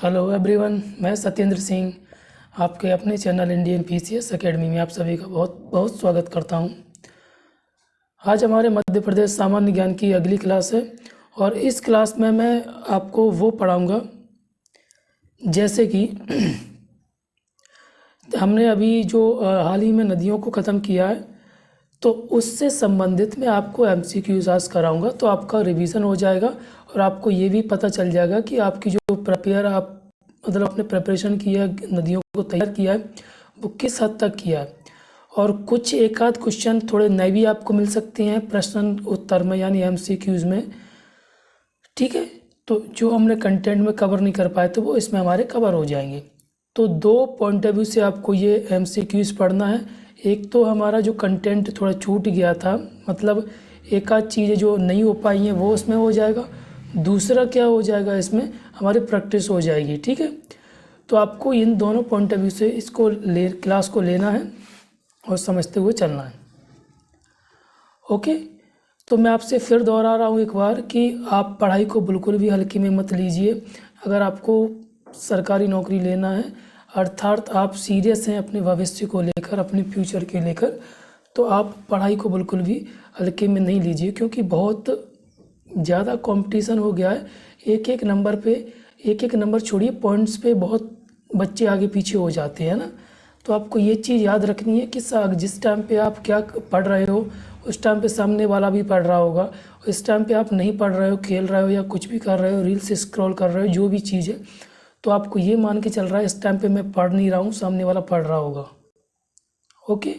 Hello everyone, मैं सत्येंद्र सिंह आपके अपने चैनल इंडियन पीसीएस एकेडमी में आप सभी का बहुत बहुत स्वागत करता हूं। आज हमारे मध्य प्रदेश सामान्य ज्ञान की अगली क्लास है और इस क्लास में मैं आपको वो पढ़ाऊंगा जैसे कि हमने अभी जो हाल ही में नदियों को ख़त्म किया है तो उससे संबंधित मैं आपको एमसीक्यूज आज कराऊंगा, तो आपका रिवीजन हो जाएगा और आपको ये भी पता चल जाएगा कि आपकी जो आप मतलब अपने प्रिपरेशन किया है, नदियों को तैयार किया है, वो किस हद तक किया है। और कुछ एक आध क्वेश्चन थोड़े नए भी आपको मिल सकते हैं प्रश्न उत्तर में, यानी एमसीक्यूज में। ठीक है, तो जो हमने कंटेंट में कवर नहीं कर पाए तो वो इसमें हमारे कवर हो जाएंगे। तो दो पॉइंट ऑफ व्यू से आपको ये एमसीक्यूज पढ़ना है। एक तो हमारा जो कंटेंट थोड़ा छूट गया था, मतलब एक आध चीज़ें जो नहीं हो पाई हैं वो उसमें हो जाएगा। दूसरा क्या हो जाएगा, इसमें हमारी प्रैक्टिस हो जाएगी। ठीक है, तो आपको इन दोनों पॉइंट ऑफ व्यू से इसको क्लास को लेना है और समझते हुए चलना है। ओके, तो मैं आपसे फिर दोहरा रहा हूँ एक बार कि आप पढ़ाई को बिल्कुल भी हल्के में मत लीजिए। अगर आपको सरकारी नौकरी लेना है, अर्थात आप सीरियस हैं अपने भविष्य को लेकर, अपने फ्यूचर के लेकर, तो आप पढ़ाई को बिल्कुल भी हल्के में नहीं लीजिए, क्योंकि बहुत ज़्यादा कंपटीशन हो गया है। एक एक नंबर छोड़िए, पॉइंट्स पे बहुत बच्चे आगे पीछे हो जाते हैं ना। तो आपको ये चीज़ याद रखनी है कि जिस टाइम पे आप क्या पढ़ रहे हो उस टाइम पे सामने वाला भी पढ़ रहा होगा। इस टाइम पे आप नहीं पढ़ रहे हो, खेल रहे हो या कुछ भी कर रहे हो, रील्स स्क्रॉल कर रहे हो, जो भी चीज़ है, तो आपको ये मान के चल रहा है इस टाइम पे मैं पढ़ नहीं रहा हूँ, सामने वाला पढ़ रहा होगा। ओके,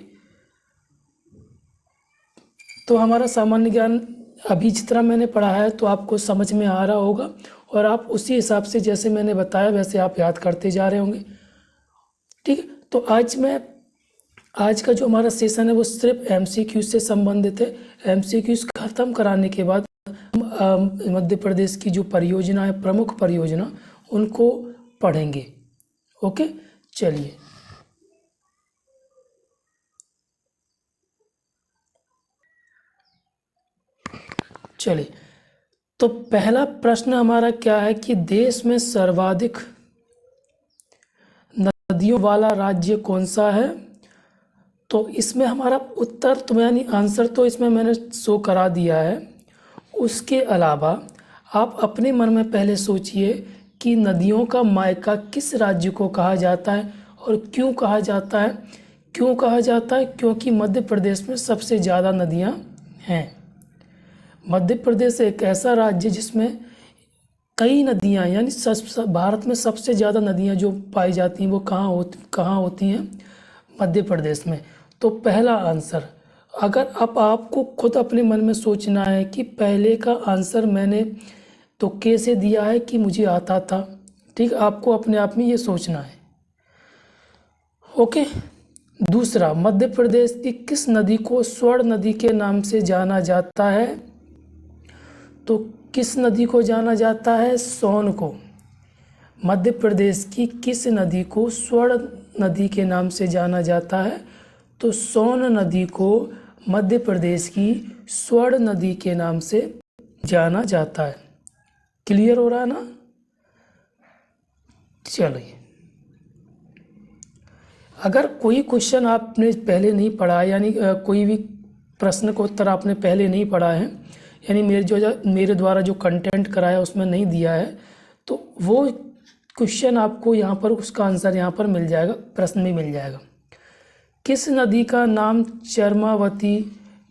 तो हमारा सामान्य ज्ञान अभी जितना मैंने पढ़ा है तो आपको समझ में आ रहा होगा और आप उसी हिसाब से जैसे मैंने बताया वैसे आप याद करते जा रहे होंगे। ठीक है, तो आज का जो हमारा सेशन है वो सिर्फ एमसीक्यू से संबंधित है। एमसीक्यूज खत्म कराने के बाद हम मध्य प्रदेश की जो परियोजना है, प्रमुख परियोजना, उनको पढ़ेंगे। ओके, चलिए। तो पहला प्रश्न हमारा क्या है कि देश में सर्वाधिक नदियों वाला राज्य कौन सा है। तो इसमें हमारा उत्तर तो यानी आंसर तो इसमें मैंने शो करा दिया है। उसके अलावा आप अपने मन में पहले सोचिए कि नदियों का मायका किस राज्य को कहा जाता है और क्यों कहा जाता है। क्यों कहा जाता है? क्योंकि मध्य प्रदेश में सबसे ज़्यादा नदियाँ हैं। मध्य प्रदेश एक ऐसा राज्य जिसमें कई नदियाँ, यानी भारत में सबसे ज़्यादा नदियाँ जो पाई जाती हैं वो कहाँ होती हैं? मध्य प्रदेश में। तो पहला आंसर, अगर अब आपको खुद अपने मन में सोचना है कि पहले का आंसर मैंने तो कैसे दिया है कि मुझे आता था। ठीक, आपको अपने आप में ये सोचना है। ओके, दूसरा, मध्य प्रदेश की किस नदी को स्वर्ण नदी के नाम से जाना जाता है? तो किस नदी को जाना जाता है? सोन को। मध्य प्रदेश की किस नदी को स्वर्ण नदी के नाम से जाना जाता है? तो सोन नदी को मध्य प्रदेश की स्वर्ण नदी के नाम से जाना जाता है। क्लियर हो रहा है ना? चलिए, अगर कोई क्वेश्चन आपने पहले नहीं पढ़ा, यानी कोई भी प्रश्न का उत्तर आपने पहले नहीं पढ़ा है, यानी मेरे द्वारा जो कंटेंट कराया उसमें नहीं दिया है, तो वो क्वेश्चन आपको यहाँ पर उसका आंसर यहाँ पर मिल जाएगा, प्रश्न में मिल जाएगा। किस नदी का नाम चर्मावती,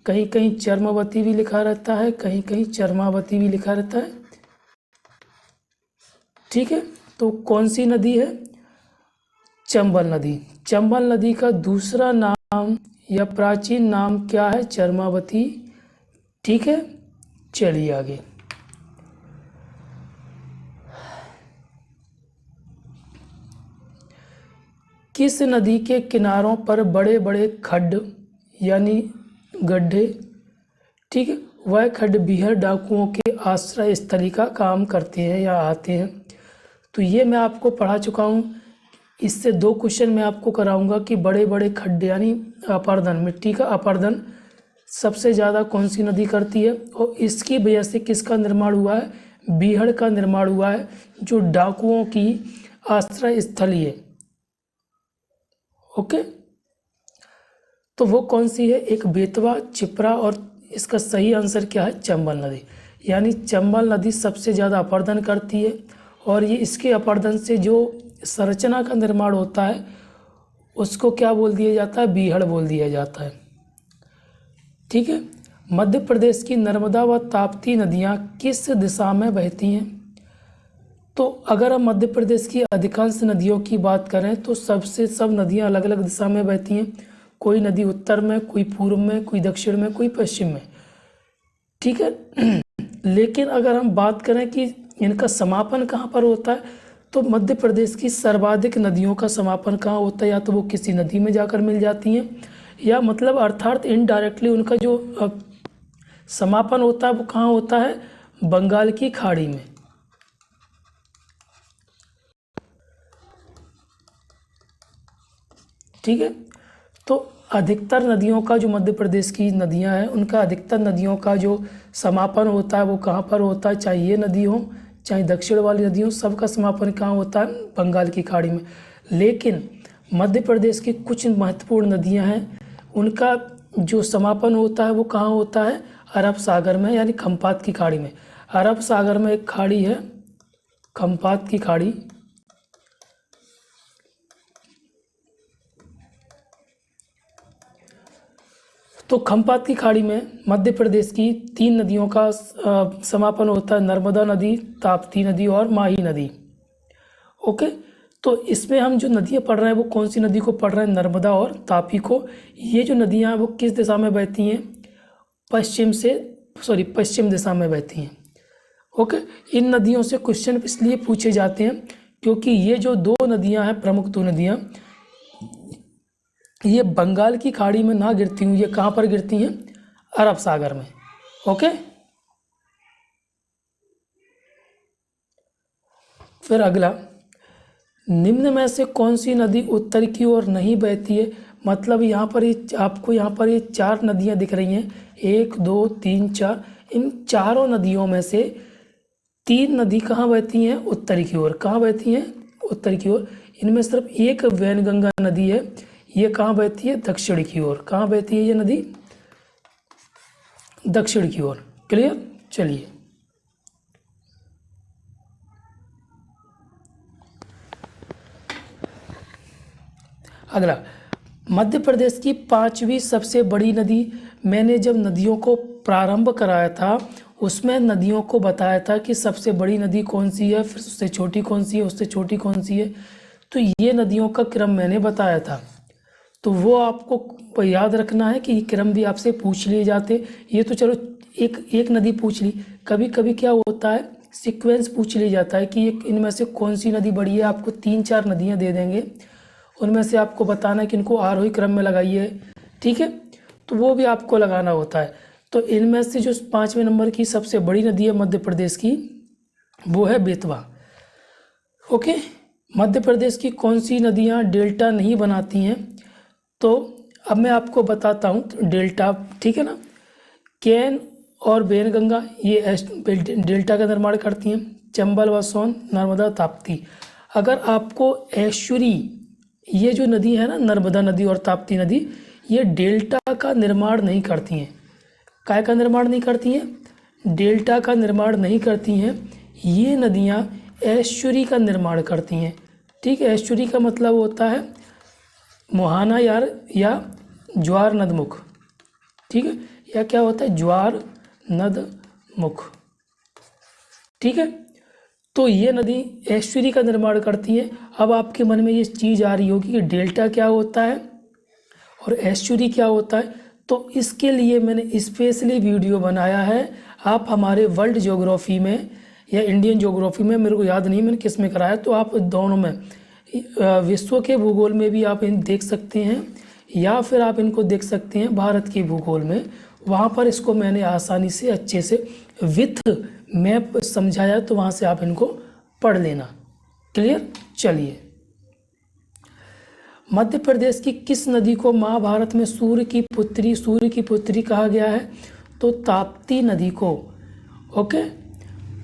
कहीं कहीं चर्मावती भी लिखा रहता है, कहीं कहीं चर्मावती भी लिखा रहता है। ठीक है, तो कौन सी नदी है? चंबल नदी। चंबल नदी का दूसरा नाम या प्राचीन नाम क्या है? चर्मावती। ठीक है, चलिए आगे। किस नदी के किनारों पर बड़े बड़े खड्ड यानी गड्ढे, ठीक है, वह खड्ड बीहर डाकुओं के आश्रय स्थली का काम करते हैं या आते हैं? तो ये मैं आपको पढ़ा चुका हूँ। इससे दो क्वेश्चन मैं आपको कराऊंगा कि बड़े बड़े खड्डे यानी अपरदन, मिट्टी का अपरदन सबसे ज़्यादा कौन सी नदी करती है और इसकी वजह से किसका निर्माण हुआ है? बीहड़ का निर्माण हुआ है, जो डाकुओं की आश्रय स्थली है। ओके, तो वो कौन सी है? एक बेतवा, चिपरा, और इसका सही आंसर क्या है? चंबल नदी। यानी चंबल नदी सबसे ज़्यादा अपरदन करती है, और ये इसके अपरदन से जो संरचना का निर्माण होता है उसको क्या बोल दिया जाता है? बीहड़ बोल दिया जाता है। ठीक है। मध्य प्रदेश की नर्मदा व ताप्ती नदियाँ किस दिशा में बहती हैं? तो अगर हम मध्य प्रदेश की अधिकांश नदियों की बात करें तो सब नदियाँ अलग अलग दिशा में बहती हैं। कोई नदी उत्तर में, कोई पूर्व में, कोई दक्षिण में, कोई पश्चिम में। ठीक है। लेकिन अगर हम बात करें कि इनका समापन कहाँ पर होता है, तो मध्य प्रदेश की सर्वाधिक नदियों का समापन कहाँ होता है? या तो वो किसी नदी में जाकर मिल जाती हैं, या मतलब अर्थात इनडायरेक्टली उनका जो समापन होता है वो कहाँ होता है? बंगाल की खाड़ी में। ठीक है। तो अधिकतर नदियों का जो मध्य प्रदेश की नदियां हैं उनका अधिकतर नदियों का जो समापन होता है वो कहाँ पर होता है? चाहे ये नदी हो, चाहे दक्षिण वाली नदी हो, सबका समापन कहाँ होता है? बंगाल की खाड़ी में। लेकिन मध्य प्रदेश की कुछ महत्वपूर्ण नदियां हैं, उनका जो समापन होता है वो कहाँ होता है? अरब सागर में, यानी खम्पात की खाड़ी में। अरब सागर में एक खाड़ी है, खम्पात की खाड़ी। तो खम्पात की खाड़ी में मध्य प्रदेश की 3 नदियों का समापन होता है, नर्मदा नदी, ताप्ती नदी और माही नदी। ओके, तो इसमें हम जो नदियाँ पढ़ रहे हैं वो कौन सी नदी को पढ़ रहे हैं? नर्मदा और तापी को। ये जो नदियाँ हैं वो किस दिशा में बहती हैं? पश्चिम दिशा में बहती हैं। ओके, इन नदियों से क्वेश्चन इसलिए पूछे जाते हैं क्योंकि ये जो 2 नदियाँ हैं, प्रमुख 2 नदियाँ, ये बंगाल की खाड़ी में ना गिरती हुई ये कहाँ पर गिरती हैं? अरब सागर में। ओके, फिर अगला, निम्न में से कौन सी नदी उत्तर की ओर नहीं बहती है? मतलब यहाँ पर आपको यहाँ पर ये 4 नदियाँ दिख रही हैं, 1 2 3 4। इन चारों नदियों में से 3 नदी कहाँ बहती हैं? उत्तर की ओर। कहाँ बहती हैं? उत्तर की ओर। इनमें सिर्फ एक वैनगंगा नदी है, ये कहाँ बहती है? दक्षिण की ओर। कहाँ बहती है ये नदी? दक्षिण की ओर। क्लियर? चलिए अगला, मध्य प्रदेश की 5वीं सबसे बड़ी नदी। मैंने जब नदियों को प्रारंभ कराया था उसमें नदियों को बताया था कि सबसे बड़ी नदी कौन सी है, फिर उससे छोटी कौन सी है, उससे छोटी कौन सी है। तो ये नदियों का क्रम मैंने बताया था, तो वो आपको याद रखना है कि ये क्रम भी आपसे पूछ लिए जाते। ये तो चलो एक नदी पूछ ली, कभी कभी क्या होता है सीक्वेंस पूछ लिया जाता है कि इनमें से कौन सी नदी बड़ी है। आपको 3-4 नदियाँ दे देंगे, उनमें से आपको बताना है कि इनको आरोही क्रम में लगाइए। ठीक है, तो वो भी आपको लगाना होता है। तो इनमें से जो 5वें नंबर की सबसे बड़ी नदी है मध्य प्रदेश की, वो है बेतवा। ओके, मध्य प्रदेश की कौन सी नदियाँ डेल्टा नहीं बनाती हैं? तो अब मैं आपको बताता हूँ डेल्टा। ठीक है ना, केन और बेनगंगा ये डेल्टा का निर्माण करती हैं। चंबल व सोन, नर्मदा, ताप्ती। अगर आपको ऐश्वरी, ये जो नदी है ना, नर्मदा नदी और ताप्ती नदी, ये डेल्टा का निर्माण नहीं करती हैं। काय का निर्माण नहीं करती हैं? डेल्टा का निर्माण नहीं करती हैं। ये नदियाँ ऐश्वरी का निर्माण करती हैं। ठीक है, ऐश्वरी का मतलब होता है मुहाना या ज्वार नदमुख। ठीक है, या क्या होता है? ज्वार नदमुख। ठीक है, तो ये नदी ऐश्वरी का निर्माण करती है। अब आपके मन में ये चीज़ आ रही होगी कि डेल्टा क्या होता है और ऐश्वरी क्या होता है। तो इसके लिए मैंने स्पेशली वीडियो बनाया है। आप हमारे वर्ल्ड ज्योग्राफी में या इंडियन ज्योग्राफी में, मेरे को याद नहीं मैंने किस में कराया, तो आप दोनों में, विश्व के भूगोल में भी आप इन देख सकते हैं, या फिर आप इनको देख सकते हैं भारत के भूगोल में। वहाँ पर इसको मैंने आसानी से अच्छे से विथ मैप समझाया, तो वहाँ से आप इनको पढ़ लेना। क्लियर? चलिए, मध्य प्रदेश की किस नदी को महाभारत में सूर्य की पुत्री कहा गया है? तो ताप्ती नदी को। ओके,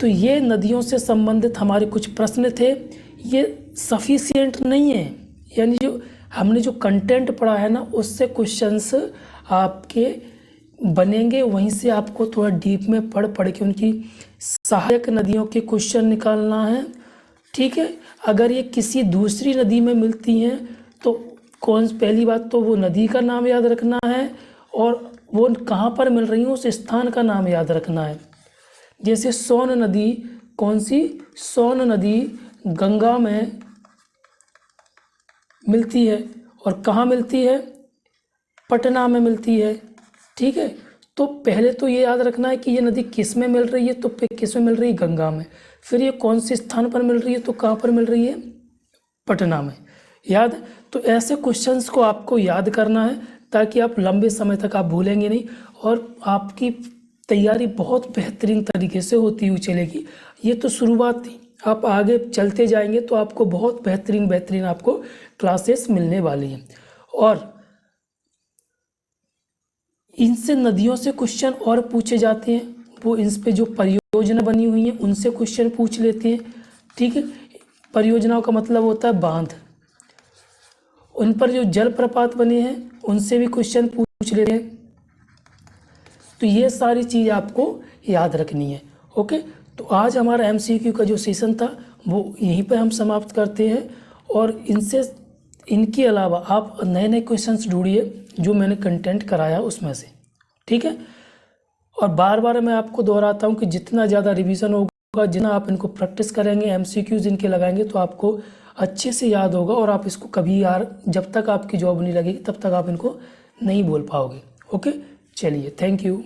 तो ये नदियों से संबंधित हमारे कुछ प्रश्न थे। ये सफिशिएंट नहीं है, यानी जो हमने जो कंटेंट पढ़ा है ना उससे क्वेश्चंस आपके बनेंगे, वहीं से आपको थोड़ा डीप में पढ़ के उनकी सहायक नदियों के क्वेश्चन निकालना है। ठीक है, अगर ये किसी दूसरी नदी में मिलती हैं तो पहली बात तो वो नदी का नाम याद रखना है और वो कहाँ पर मिल रही हैं उस स्थान का नाम याद रखना है। जैसे सोन नदी, कौन सी? सोन नदी गंगा में मिलती है और कहाँ मिलती है? पटना में मिलती है। ठीक है, तो पहले तो ये याद रखना है कि ये नदी किस में मिल रही है, तो किस में मिल रही है? गंगा में। फिर ये कौन से स्थान पर मिल रही है, तो कहाँ पर मिल रही है? पटना में। याद? तो ऐसे क्वेश्चंस को आपको याद करना है ताकि आप लंबे समय तक आप भूलेंगे नहीं और आपकी तैयारी बहुत बेहतरीन तरीके से होती हुई चलेगी। ये तो शुरुआत थी, आप आगे चलते जाएंगे तो आपको बहुत बेहतरीन आपको क्लासेस मिलने वाली हैं। और इनसे नदियों से क्वेश्चन और पूछे जाते हैं, वो इन पे जो परियोजना बनी हुई है उनसे क्वेश्चन पूछ लेते हैं। ठीक है, परियोजनाओं का मतलब होता है बांध। उन पर जो जलप्रपात बने हैं उनसे भी क्वेश्चन पूछ लेते हैं। तो ये सारी चीज़ आपको याद रखनी है। ओके, तो आज हमारा MCQ का जो सेशन था वो यहीं पर हम समाप्त करते हैं और इनके अलावा आप नए नए क्वेश्चंस ढूंढिए जो मैंने कंटेंट कराया उसमें से। ठीक है, और बार बार मैं आपको दोहराता हूँ कि जितना ज़्यादा रिवीजन होगा, जितना आप इनको प्रैक्टिस करेंगे, MCQs इनके लगाएंगे तो आपको अच्छे से याद होगा और आप इसको कभी जब तक आपकी जॉब नहीं लगेगी तब तक आप इनको नहीं बोल पाओगे। ओके, चलिए, थैंक यू।